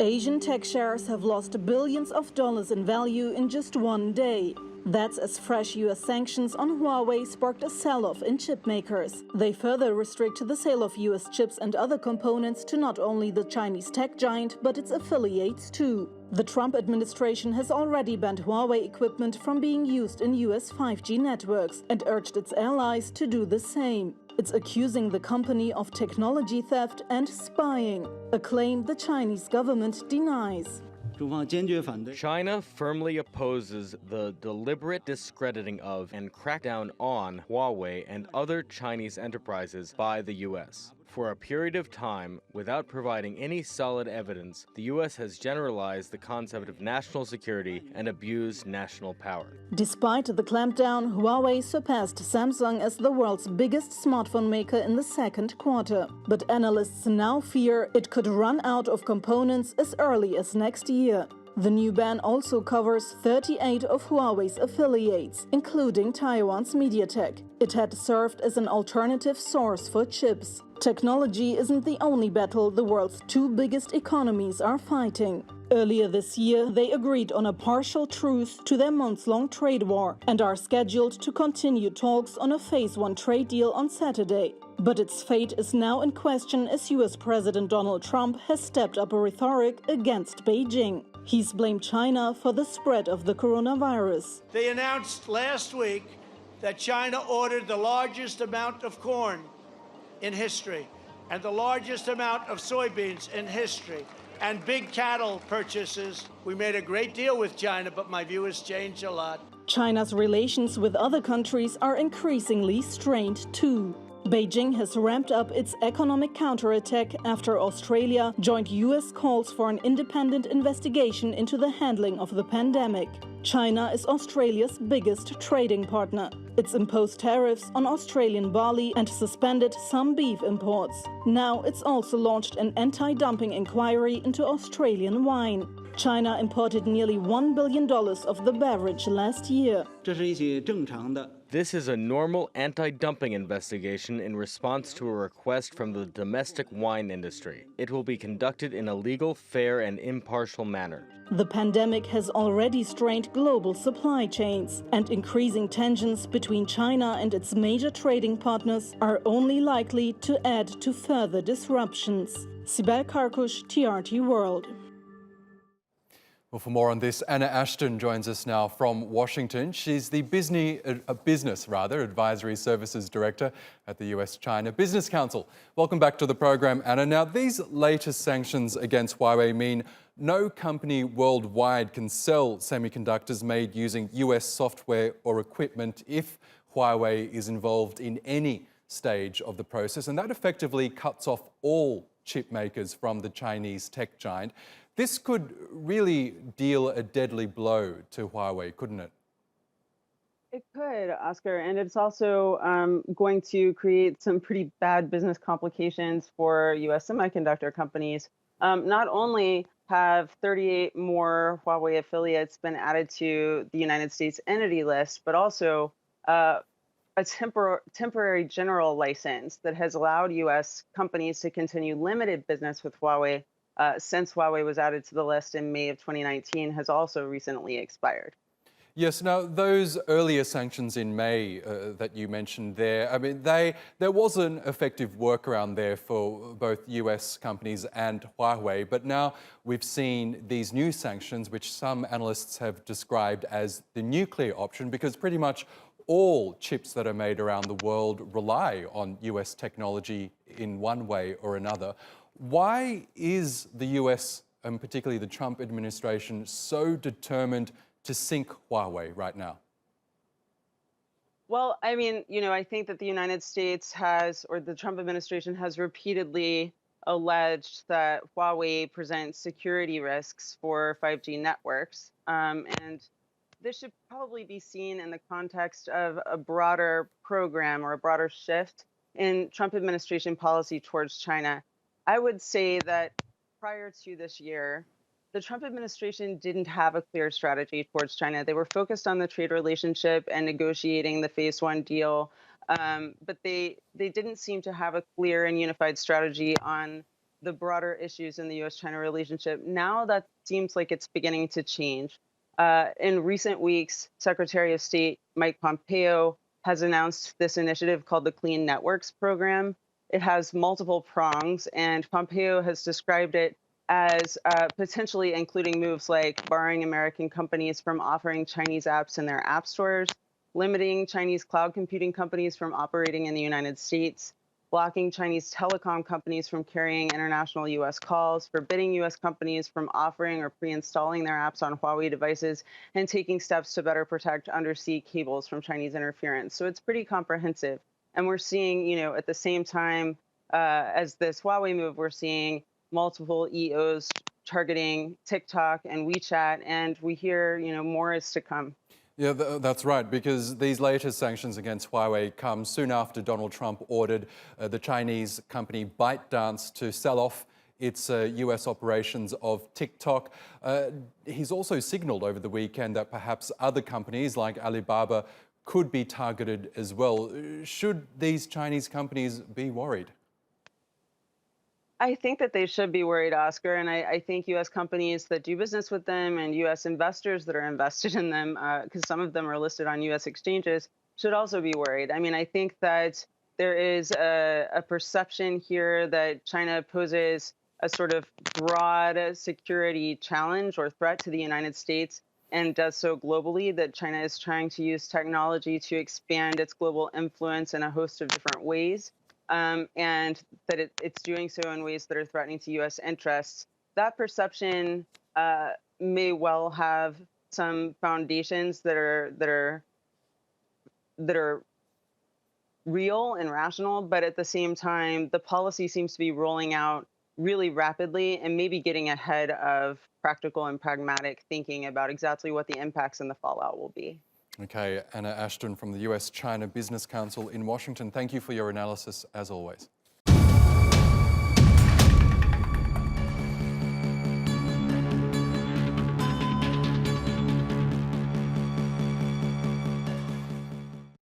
Asian tech shares have lost billions of dollars in value in just one day. That's as fresh US sanctions on Huawei sparked a sell-off in chip makers. They further restrict the sale of US chips and other components to not only the Chinese tech giant, but its affiliates too. The Trump administration has already banned Huawei equipment from being used in US 5G networks and urged its allies to do the same. It's accusing the company of technology theft and spying, a claim the Chinese government denies. China firmly opposes the deliberate discrediting of and crackdown on Huawei and other Chinese enterprises by the U.S. For a period of time, without providing any solid evidence, the U.S. has generalized the concept of national security and abused national power. Despite the clampdown, Huawei surpassed Samsung as the world's biggest smartphone maker in the second quarter. But analysts now fear it could run out of components as early as next year. The new ban also covers 38 of Huawei's affiliates, including Taiwan's MediaTek. It had served as an alternative source for chips. Technology isn't the only battle the world's two biggest economies are fighting. Earlier this year, they agreed on a partial truce to their months-long trade war and are scheduled to continue talks on a Phase 1 trade deal on Saturday. But its fate is now in question as US President Donald Trump has stepped up a rhetoric against Beijing. He's blamed China for the spread of the coronavirus. They announced last week that China ordered the largest amount of corn in history and the largest amount of soybeans in history and big cattle purchases. We made a great deal with China, but my view has changed a lot. China's relations with other countries are increasingly strained too. Beijing has ramped up its economic counterattack after Australia joined US calls for an independent investigation into the handling of the pandemic. China is Australia's biggest trading partner. It's imposed tariffs on Australian barley and suspended some beef imports. Now it's also launched an anti-dumping inquiry into Australian wine. China imported nearly $1 billion of the beverage last year. This is a normal anti-dumping investigation in response to a request from the domestic wine industry. It will be conducted in a legal, fair, and impartial manner. The pandemic has already strained global supply chains, and increasing tensions between China and its major trading partners are only likely to add to further disruptions. Sibel Karkus, TRT World. Well, for more on this, Ashton joins us now from Washington. She's the Business Advisory Services Director at the US-China Business Council. Welcome back to the program, Anna. Now, these latest sanctions against Huawei mean no company worldwide can sell semiconductors made using US software or equipment if Huawei is involved in any stage of the process, and that effectively cuts off all chip makers from the Chinese tech giant. This could really deal a deadly blow to Huawei, couldn't it? It could, Oscar, and it's also going to create some pretty bad business complications for US semiconductor companies. Not only have 38 more Huawei affiliates been added to the United States entity list, but also a temporary general license that has allowed US companies to continue limited business with Huawei since Huawei was added to the list in May of 2019 has also recently expired. Yes, now those earlier sanctions in May that you mentioned there, I mean, there was an effective workaround there for both US companies and Huawei, but now we've seen these new sanctions, which some analysts have described as the nuclear option, because pretty much all chips that are made around the world rely on US technology in one way or another. Why is the US, and particularly the Trump administration, so determined to sink Huawei right now? Well, I mean, I think that the United States has, or the Trump administration has repeatedly alleged that Huawei presents security risks for 5G networks. And this should probably be seen in the context of a broader program or a broader shift in Trump administration policy towards China. I would say that prior to this year, the Trump administration didn't have a clear strategy towards China. They were focused on the trade relationship and negotiating the Phase 1 deal, but they didn't seem to have a clear and unified strategy on the broader issues in the US-China relationship. Now that seems like it's beginning to change. In recent weeks, Secretary of State Mike Pompeo has announced this initiative called the Clean Networks Program. It has multiple prongs, and Pompeo has described it as potentially including moves like barring American companies from offering Chinese apps in their app stores, limiting Chinese cloud computing companies from operating in the United States, blocking Chinese telecom companies from carrying international US calls, forbidding US companies from offering or pre-installing their apps on Huawei devices, and taking steps to better protect undersea cables from Chinese interference. So it's pretty comprehensive. And we're seeing, at the same time as this Huawei move, we're seeing multiple EOs targeting TikTok and WeChat, and we hear, more is to come. Yeah, that's right, because these latest sanctions against Huawei come soon after Donald Trump ordered the Chinese company ByteDance to sell off its US operations of TikTok. He's also signaled over the weekend that perhaps other companies like Alibaba could be targeted as well. Should these Chinese companies be worried? I think that they should be worried, Oscar, and I think U.S. companies that do business with them and U.S. investors that are invested in them, because some of them are listed on U.S. exchanges, should also be worried. I mean, I think that there is a perception here that China poses a sort of broad security challenge or threat to the United States and does so globally, that China is trying to use technology to expand its global influence in a host of different ways. And that it's doing so in ways that are threatening to U.S. interests. That perception may well have some foundations that are real and rational, but at the same time, the policy seems to be rolling out really rapidly and maybe getting ahead of practical and pragmatic thinking about exactly what the impacts and the fallout will be. Okay, Anna Ashton from the US-China Business Council in Washington, thank you for your analysis as always.